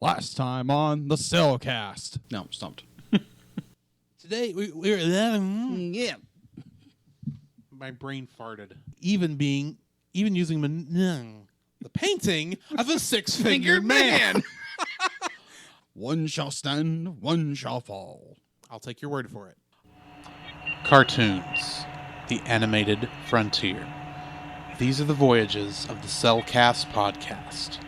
Last time on the Cellcast. No, I'm stumped. Today we're Yeah. my brain farted. Even using the painting of a six-fingered man. One shall stand, one shall fall. I'll take your word for it. Cartoons, the animated frontier. These are the voyages of the Cellcast podcast.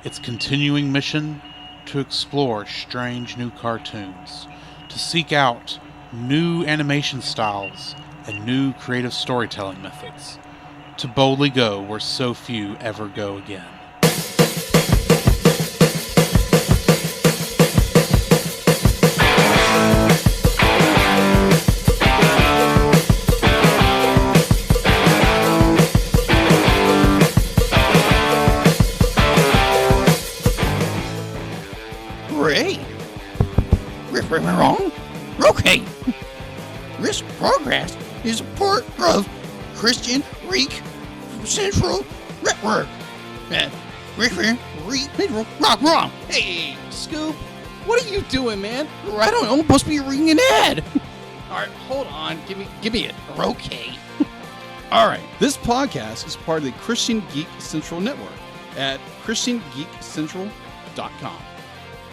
Its continuing mission to explore strange new cartoons, to seek out new animation styles and new creative storytelling methods, to boldly go where so few ever go again. Ray? Riff wrong? Okay. This progress is a part of Christian Reek Central Network. Wrong. Hey, Scoop, what are you doing, man? I don't know. I'm supposed to be reading an ad. All right, hold on. Give me it. Okay. All right, this podcast is part of the Christian Geek Central Network at christiangeekcentral.com.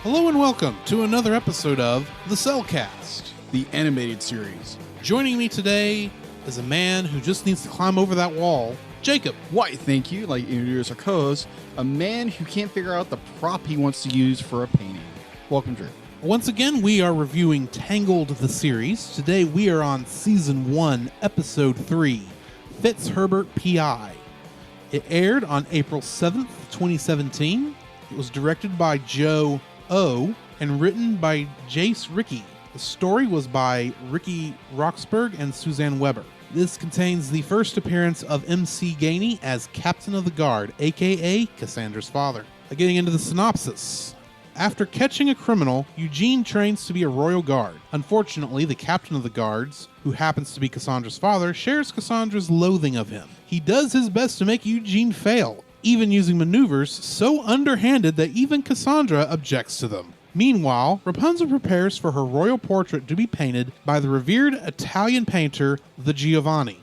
Hello and welcome to another episode of the Cellcast. The animated series. Joining me today is a man who just needs to climb over that wall, Jacob. Why, thank you. Like introduce our co-host, a man who can't figure out the prop he wants to use for a painting. Welcome, Drew. Once again, we are reviewing Tangled The Series. Today we are on Season 1, Episode 3, Fitzherbert P.I. It aired on April 7th, 2017. It was directed by Joe O and written by Jace Rickey. The story was by Ricky Roxburgh and Suzanne Weber. This contains the first appearance of MC Gainey as Captain of the Guard, aka Cassandra's father. Getting into the synopsis. After catching a criminal, Eugene trains to be a royal guard. Unfortunately, the captain of the guards, who happens to be Cassandra's father, shares Cassandra's loathing of him. He does his best to make Eugene fail, even using maneuvers so underhanded that even Cassandra objects to them. Meanwhile, Rapunzel prepares for her royal portrait to be painted by the revered Italian painter, the Giovanni.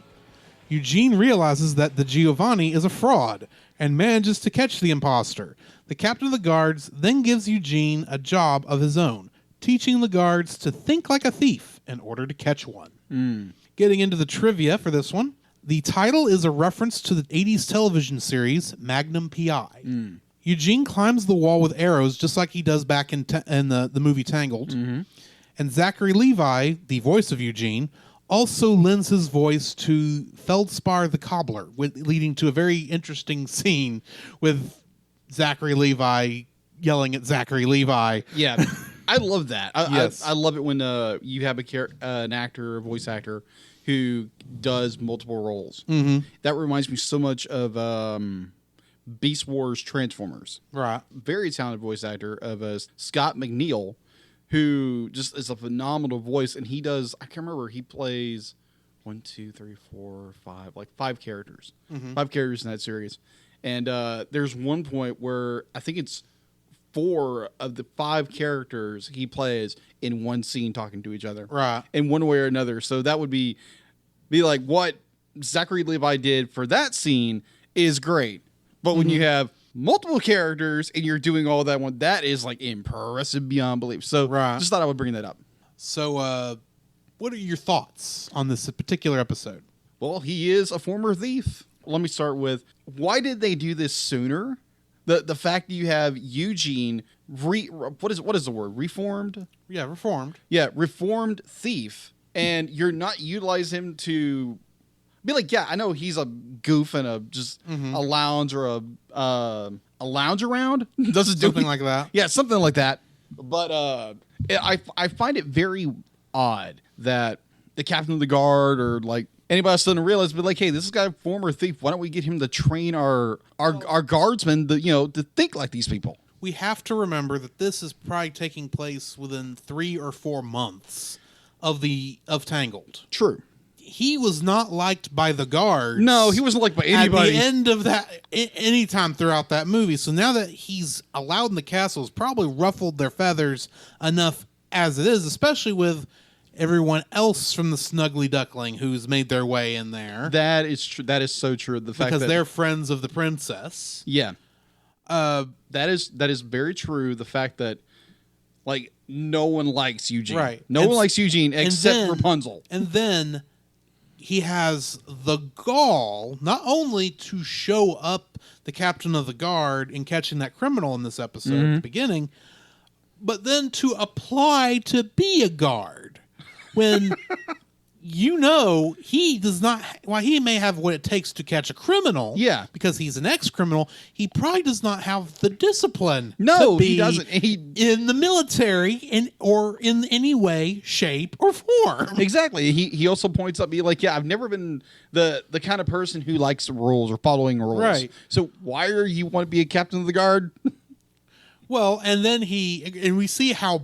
Eugene realizes that the Giovanni is a fraud and manages to catch the imposter. The captain of the guards then gives Eugene a job of his own, teaching the guards to think like a thief in order to catch one. Getting into the trivia for this one, the title is a reference to the 80s television series Magnum P.I. Eugene climbs the wall with arrows just like he does back in the movie Tangled. And Zachary Levi, the voice of Eugene, also lends his voice to Feldspar the Cobbler, leading to a very interesting scene with Zachary Levi yelling at Zachary Levi. Yeah, I love that. Yes. I love it when you have an actor, a voice actor, who does multiple roles. That reminds me so much of Beast Wars Transformers. Right. Very talented voice actor of Scott McNeil, who just is a phenomenal voice. And he does, I can't remember, he plays 5 characters. 5 characters in that series. And there's one point where I think it's 4 of the 5 characters he plays in one scene talking to each other. Right. In one way or another. So that would be like what Zachary Levi did for that scene is great. But when you have multiple characters and you're doing all that one, that is like impressive beyond belief. So just thought I would bring that up. So what are your thoughts on this particular episode? Well, he is a former thief. Let me start with, why did they do this sooner? The fact that you have Eugene, what is the word? Reformed? Yeah, reformed. Yeah, reformed thief. And you're not utilizing him to be like, yeah, I know he's a goof and a lounge or a lounge around. Doesn't do Something like that. Yeah, something like that. But I find it very odd that the captain of the guard or like anybody else doesn't realize, but like, hey, this is a guy, former thief. Why don't we get him to train our guardsmen to think like these people? We have to remember that this is probably taking place within 3 or 4 months of Tangled. True. he was not liked by the guards. No, he wasn't liked by anybody. At the end of that, anytime throughout that movie. So now that he's allowed in the castle, it's probably ruffled their feathers enough as it is, especially with everyone else from the Snuggly Duckling who's made their way in there. That is true. That is so true. The fact because that they're friends of the princess. Yeah. That is very true. The fact that like no one likes Eugene. Right. No one likes Eugene except Rapunzel. And then he has the gall not only to show up the captain of the guard in catching that criminal in this episode at the beginning, but then to apply to be a guard when he does not. While he may have what it takes to catch a criminal, because he's an ex-criminal, he probably does not have the discipline. No, to be he doesn't. in the military or in any way, shape, or form. Exactly. He also points out, be like, I've never been the kind of person who likes rules or following rules. Right. So why are you want to be a captain of the guard? Well, and then we see how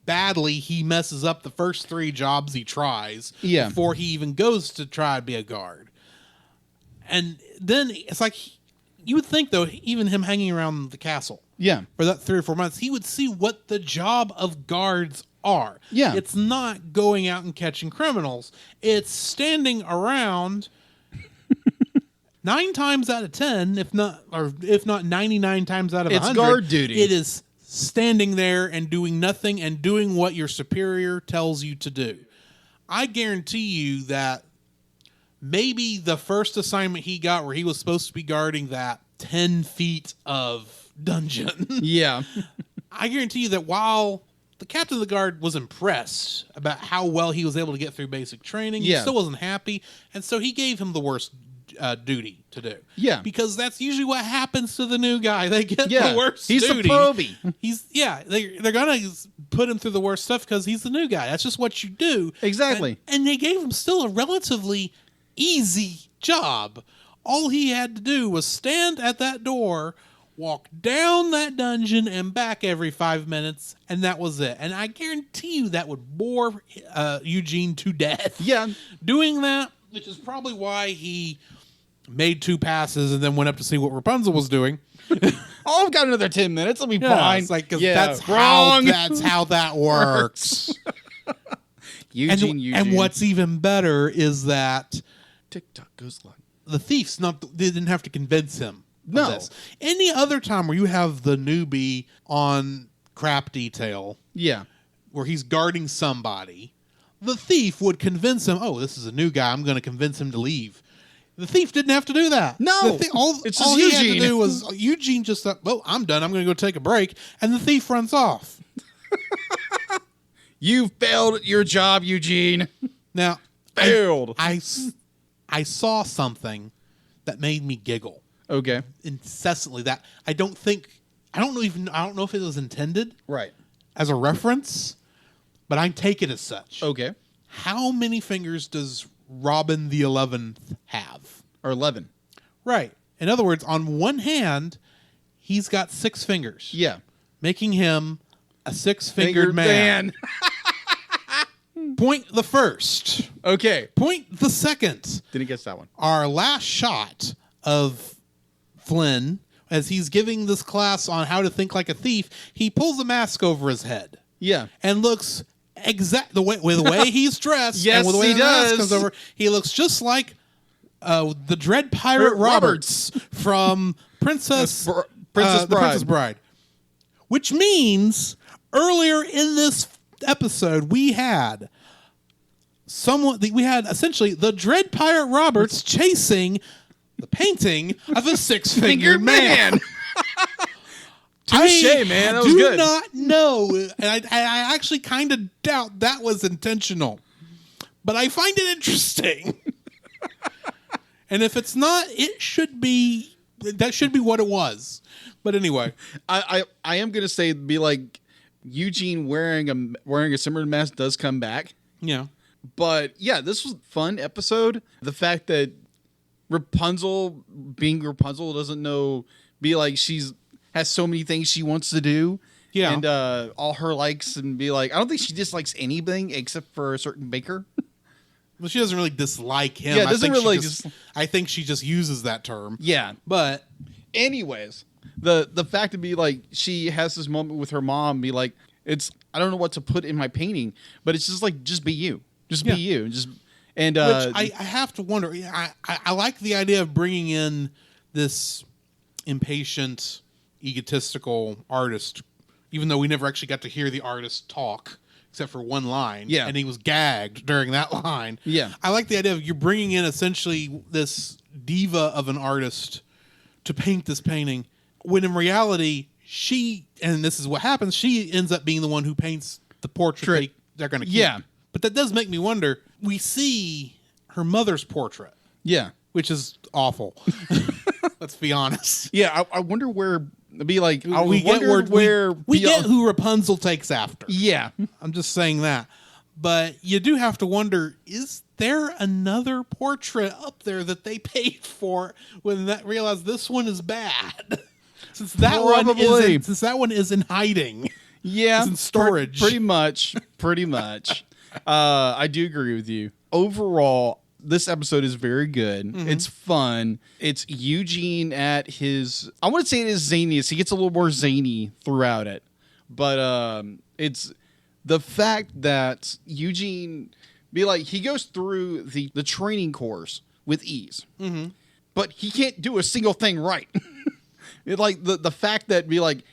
badly he messes up the first 3 jobs he tries before he even goes to try to be a guard. And then it's like, you would think, though, even him hanging around the castle for that 3 or 4 months, he would see what the job of guards are. Yeah. It's not going out and catching criminals. It's standing around 9 times out of 10, if not 99 times out of 100. It's guard duty. It is standing there and doing nothing and doing what your superior tells you to do. I guarantee you that maybe the first assignment he got where he was supposed to be guarding that 10 feet of dungeon. Yeah. I guarantee you that while the captain of the guard was impressed about how well he was able to get through basic training, he still wasn't happy. And so he gave him the worst duty to do. Yeah. Because that's usually what happens to the new guy. They get the worst he's duty. He's the probie. They're going to put him through the worst stuff because he's the new guy. That's just what you do. Exactly. And they gave him still a relatively easy job. All he had to do was stand at that door, walk down that dungeon and back every 5 minutes, and that was it. And I guarantee you that would bore Eugene to death. Yeah. Doing that, which is probably why he made 2 passes and then went up to see what Rapunzel was doing. Oh, I've got another 10 minutes. I'll be fine. It's like, that's how that works. Eugene. And what's even better is that TikTok goes like the thief's they didn't have to convince him of No. this. Any other time where you have the newbie on crap detail, where he's guarding somebody, the thief would convince him, oh, this is a new guy, I'm going to convince him to leave. The thief didn't have to do that. No, all it's all just he Eugene. had to do was Eugene just thought, well, I'm done. I'm going to go take a break, and the thief runs off. You failed at your job, Eugene. Now, Failed. I saw something that made me giggle Okay. incessantly. That I don't know if it was intended Right. as a reference, but I take it as such. Okay. How many fingers does Robin the 11th have? Or 11. Right. In other words, on one hand, he's got 6 fingers. Yeah. Making him a 6-fingered man. Point the first. Okay. Point the second. Didn't guess that one. Our last shot of Flynn, as he's giving this class on how to think like a thief, he pulls a mask over his head. Yeah. And looks with the way he's dressed. Yes, and with the way he the mask does. comes over, he looks just like the Dread Pirate Roberts from Princess Bride. Which means earlier in this episode we had essentially the Dread Pirate Roberts chasing the painting of a 6-fingered man. Touché, man. That was good. good. I do not know, and I actually kind of doubt that was intentional, but I find it interesting. And if it's not, that should be what it was. But anyway, I am gonna say, be like, Eugene wearing a similar mask does come back. yeah. But yeah, this was a fun episode. The fact that Rapunzel, being Rapunzel, doesn't know, be like, has so many things she wants to do. Yeah. And all her likes, and be like, I don't think she dislikes anything except for a certain baker. Well, she doesn't really dislike him. Yeah, doesn't really I think she just uses that term. Yeah. But anyways, the fact to be like she has this moment with her mom, be like, I don't know what to put in my painting, but it's just like, just be you. Just be you. Which I have to wonder. I like the idea of bringing in this impatient, egotistical artist, even though we never actually got to hear the artist talk except for one line. Yeah. And he was gagged during that line. Yeah. I like the idea of you're bringing in essentially this diva of an artist to paint this painting, when in reality, and this is what happens, she ends up being the one who paints the portrait they're going to keep. Yeah. But that does make me wonder. We see her mother's portrait. Yeah. Which is awful. Let's be honest. Yeah, I wonder where. Be like, We get who Rapunzel takes after. Yeah, I'm just saying that. But you do have to wonder: is there another portrait up there that they paid for when that realized this one is bad? Since that one is in hiding. Yeah, it's in storage. Pretty much. I do agree with you. Overall, this episode is very good. Mm-hmm. It's fun. It's Eugene at his, I wouldn't say it is zaniest. He gets a little more zany throughout it. But it's the fact that Eugene, he goes through the training course with ease. Mm-hmm. But he can't do a single thing right. The fact that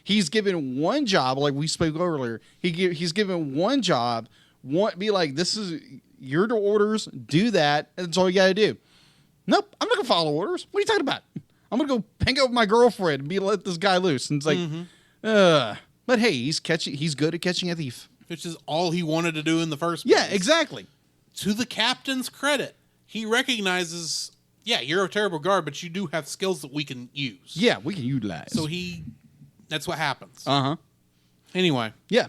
he's given one job, like we spoke earlier, he's given one job, this is your orders, do that, and that's all you got to do. Nope, I'm not going to follow orders. What are you talking about? I'm going to go hang out with my girlfriend and let this guy loose. And it's but hey, he's good at catching a thief. Which is all he wanted to do in the first place. Yeah, exactly. To the captain's credit, he recognizes, you're a terrible guard, but you do have skills that we can use. Yeah, we can utilize. So that's what happens. Uh-huh. Anyway. Yeah.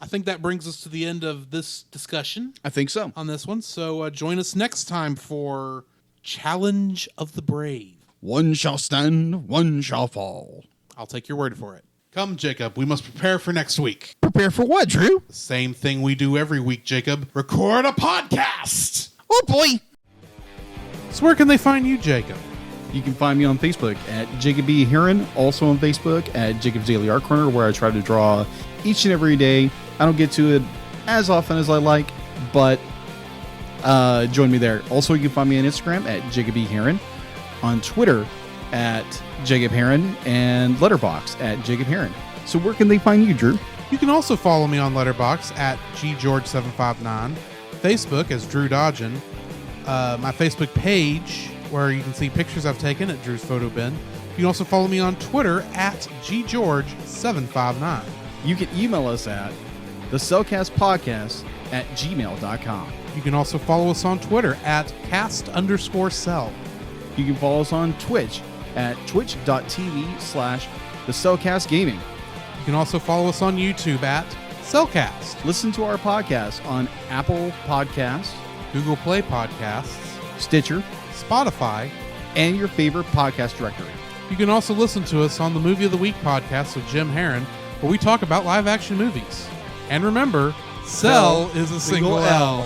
I think that brings us to the end of this discussion. I think so. On this one. So join us next time for Challenge of the Brave. One shall stand, one shall fall. I'll take your word for it. Come, Jacob. We must prepare for next week. Prepare for what, Drew? The same thing we do every week, Jacob. Record a podcast. Oh, boy. So where can they find you, Jacob? You can find me on Facebook at Jacob B. Heron. Also on Facebook at Jacob's Daily Art Corner, where I try to draw each and every day. I don't get to it as often as I like, but join me there. Also, you can find me on Instagram at Jacob B. Heron, on Twitter at Jacob Heron, and Letterboxd at Jacob Heron. So where can they find you, Drew? You can also follow me on Letterboxd at GGeorge759, Facebook as Drew Dodgen, my Facebook page where you can see pictures I've taken at Drew's Photo Bin. You can also follow me on Twitter at GGeorge759. You can email us at thecellcastpodcast@gmail.com. You can also follow us on Twitter at cast_cell. You can follow us on Twitch at twitch.tv/thecellcastgaming. You can also follow us on YouTube at Cellcast. Listen to our podcast on Apple Podcasts, Google Play Podcasts, Stitcher, Spotify, and your favorite podcast directory. You can also listen to us on the Movie of the Week podcast with Jim Heron, where we talk about live-action movies. And remember, Cell is a single L.